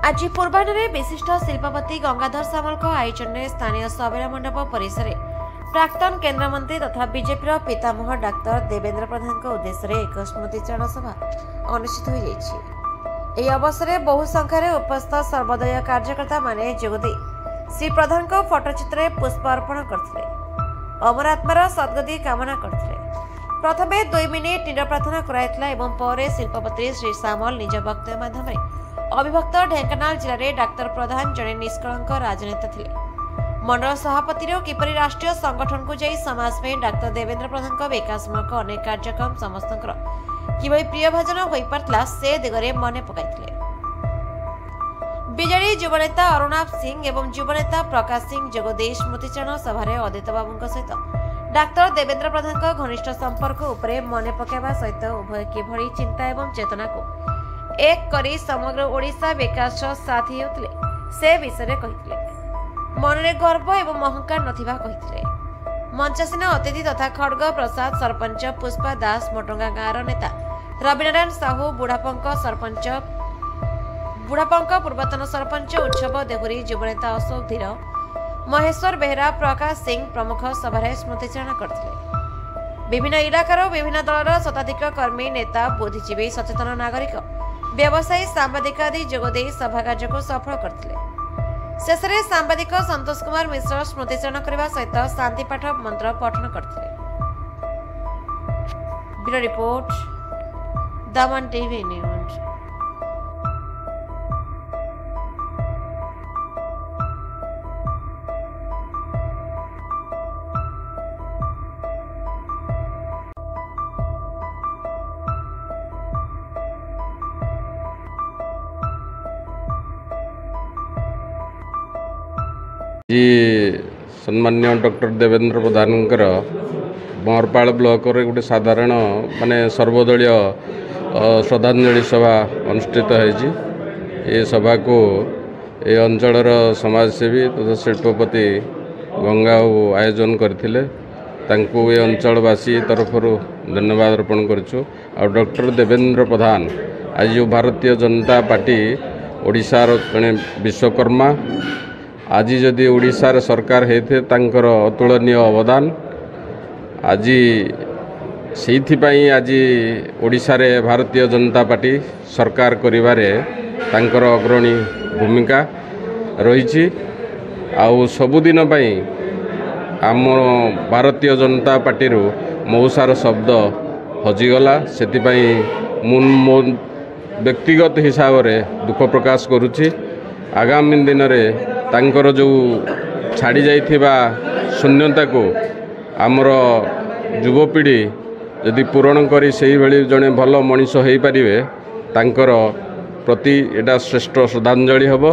आज पूर्वाह्न विशिष्ट शिल्पपति गंगाधर सामल आयोजन में स्थानीय सबेरा मंडप परिसर प्राक्तन केन्द्रमंत्री तथा बीजेपी पितामह डाक्तर देवेंद्र प्रधान उद्देश्य एक स्मृतिचारण सभा अनुष्ठित हो अवसर में बहु संख्यार उपस्थित सर्वोदय कार्यकर्ता माने जोगदे श्री प्रधान फोटोचित्र पुष्प अर्पण करते अमर आत्मार सद्गति कामना करते। प्रथमे 2 मिनिट निर प्रार्थना कराई शिल्पपति श्री सामल निज वक्तव्य माध्यम अविभक्त ढेंकानाल जिले में डाक्तर प्रधान जड़े निष्कलंक राजनेता थे। मंडल सभापति किपरि राष्ट्रीय संगठन को जाई समाज में डाक्तर देवेंद्र प्रधान विकासमूलक अनेक कार्यक्रम समस्त किभଳି प्रियभाजन हो पारला से दिगरे मन पकाइथिले। बीजेडी युवनेता अरुणाभ सिंह एवं युवनेता प्रकाश सिंह जोगदे स्मृतिचारण सभा अदित बाबू सहित डाक्तर देवेंद्र प्रधान घनिष्ठ संपर्क उपरे मन पकाइबा सहित उभय किभଳି चिंता एवं चेतना को एक करी समग्र ओडिशा विकास साथी होते से विषय कही मन में गर्व एवं अहंकार नथिबा कही। मंचासीन अतिथि तथा खड़ग प्रसाद सरपंच पुष्पा दास मोटंगा गाँव नेता रविनारायण साहू बुढ़ापंक पूर्वतन सरपंच उत्सव देहुरी युवनेता अशोक धीर महेश्वर बेहरा प्रकाश सिंह प्रमुख सभा स्मृतिचारण करते। विभिन्न इलाकार विभिन्न दलर शताधिक कर्मी नेता बुद्धिजीवी सचेतन नागरिक व्यवसायी सांबादिक आदि जोगदे सभा कार्य को सफल करते। शेष में सांबादिक संतोष कुमार मिश्र स्मृतिचारण करने सहित शांतिपाठ मंत्र पठन करते। ब्यूरो रिपोर्ट दमन टीवी न्यूज। सम्मान्य डॉक्टर देवेंद्र प्रधान बहरपाल ब्लॉक गोटे साधारण माने सर्वदलीय श्रद्धांजलि सभा अनुष्ठित है। सभा को ये अंचलर समाजसेवी तथा शिल्पपति गंगा आयोजन करथिले। तांको ये अंचलवासी तरफ धन्यवाद अर्पण करूँ। और डॉक्टर देवेंद्र प्रधान आज जो भारतीय जनता पार्टी ओडिशार जड़े विश्वकर्मा आज जदि ओडिशार सरकार होते तांकर अतुलनीय अवदान आज से आज ओडिशा रे भारतीय जनता पार्टी सरकार करिवारे तांकर अग्रणी भूमिका रही। आउ सबुदिन पई आम भारतीय जनता पार्टी मौसार शब्द हजिगला से मो व्यक्तिगत हिसाब रे दुख प्रकाश करुछि। आगामी दिन में तांकर जो छाड़ी जाइथिबा शून्यता को आमर युवपीढ़ी यदि पूरण करी सही भली जड़े भल मनीष हो पारिबे तांकर प्रति एटा श्रेष्ठ श्रद्धांजलि हब।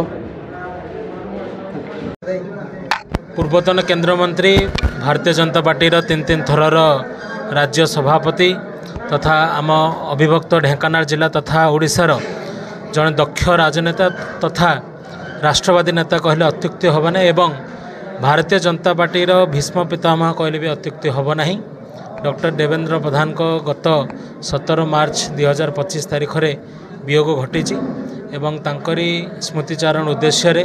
पूर्वतन केन्द्रमंत्री भारतीय जनता पार्टी 3 थरर राज्य सभापति तथा आम अविभक्त ढेंकानाल जिला तथा ओडिशार जड़े दक्ष राजनेता तथा राष्ट्रवादी नेता कहले अत्युक्ति हम ना एवं भारतीय जनता पार्टी भीष्म पितामह कहले भी अत्युक्ति हम ना। डॉक्टर देवेंद्र प्रधान को गत 17 मार्च 2025 तारीख में वियोग घटी एवं तांकरी स्मृतिचारण उद्देश्य रे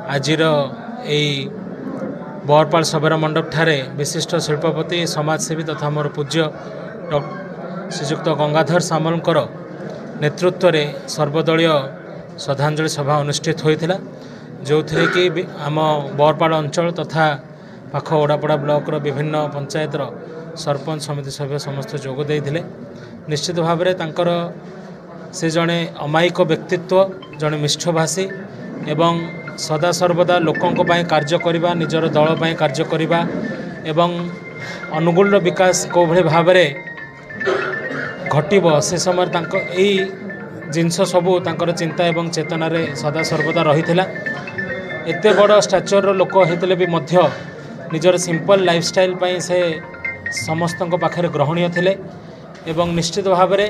आजिर यही बहरपाल सबेरा मंडप ठारे विशिष्ट शिल्पपति समाजसेवी तथा मोर पूज्य श्रीजुक्त गंगाधर सामलकर नेतृत्व में सर्वदलीय श्रद्धांजलि सभा अनुष्ठित होता जो थे कि आम बहरपाल अंचल तथा पाख ओडापड़ा ब्लॉक विभिन्न पंचायत सरपंच समिति सभ्य समस्त जोग देइथिले। निश्चित भाव में तांकर से जड़े अमायिक व्यक्तित्व जड़े मिष्ठभाषी एवं सदा सर्वदा लोकों कार्य करने निजर दल कार्य करने एवं अनुकूल विकास को भली भाव घटब से समय जिनस सबू तांकर चिंता एवं चेतना रे सदा सर्वदा रही एत बड़ स्टाचर लोक होते भी मध्य निजर सिंपल लाइफस्टाइल पाई से समस्त पाखे ग्रहणीय थिले एवं निश्चित भाव में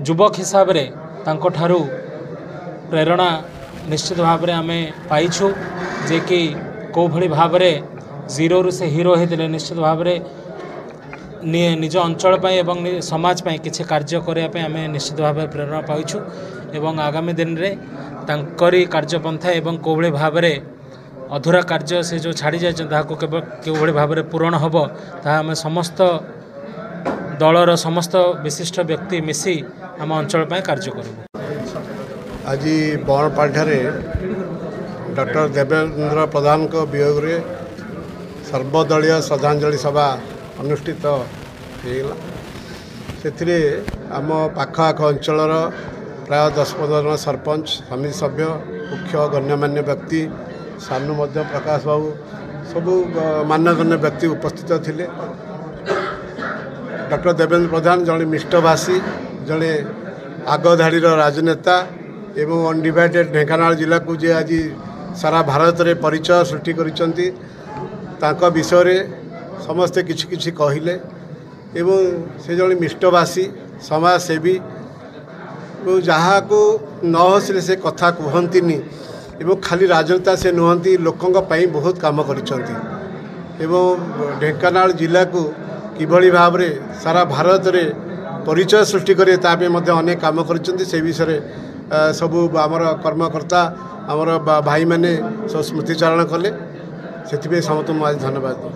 युवक हिसाब रे तांको ठारू प्रेरणा निश्चित भाव में आमे पाइछु जे कि को भली भाव में जीरो से हीरो होते निश्चित भाव में निज अंचल एवं समाज किसी कार्य करने आम निश्चित भाव प्रेरणा पाइछु एवं आगामी दिन में तांकरी कार्यपंथा एवं कोभली भाव में अधूरा कार्य से जो छाड़ी जाए केवल किभली भाव में पूरण हम ताहा आम समस्त दलर समस्त विशिष्ट व्यक्ति मिसी आम अंचल कार्य करूँ। आज बणपाल्ठारे डॉक्टर देवेंद्र प्रधान को वियोग में सर्वदलीय श्रद्धांजलि सभा अनुष्ठित होगा। से आम पाखआख अंचल प्राय 10-15 जन सरपंच समिति सभ्य मुख्य गण्यमान्य व्यक्ति सानू प्रकाश बाबू सबू मान्यगण्य व्यक्ति उपस्थित थिले। डॉक्टर देवेंद्र प्रधान जड़े मिष्टभाषी जड़े आगधाड़ी राजनेता एवं अनडिवाइडेड ढेंकानाल जिला को जे आज सारा भारत में परिचय सृष्टि करिसेंती विषय रे समस्ते किछि किछि कहिले एवं से जड़े मिष्टभाषी समाजसेवी जहाँ को न हसिले से कथा कहती एवं खाली राजनेता से नुहति लोकों बहुत काम करिसेंती एवं ढेंकानाल जिला को किभली भाव में सारा भारत में परिचय सृष्टि करे तापे मध्य अनेक काम करिसेंती से विषय सबू आमर कर्मकर्ता आमर भाई मैंने सब स्मृतिचारण कले से समस्त आज धन्यवाद दूँ।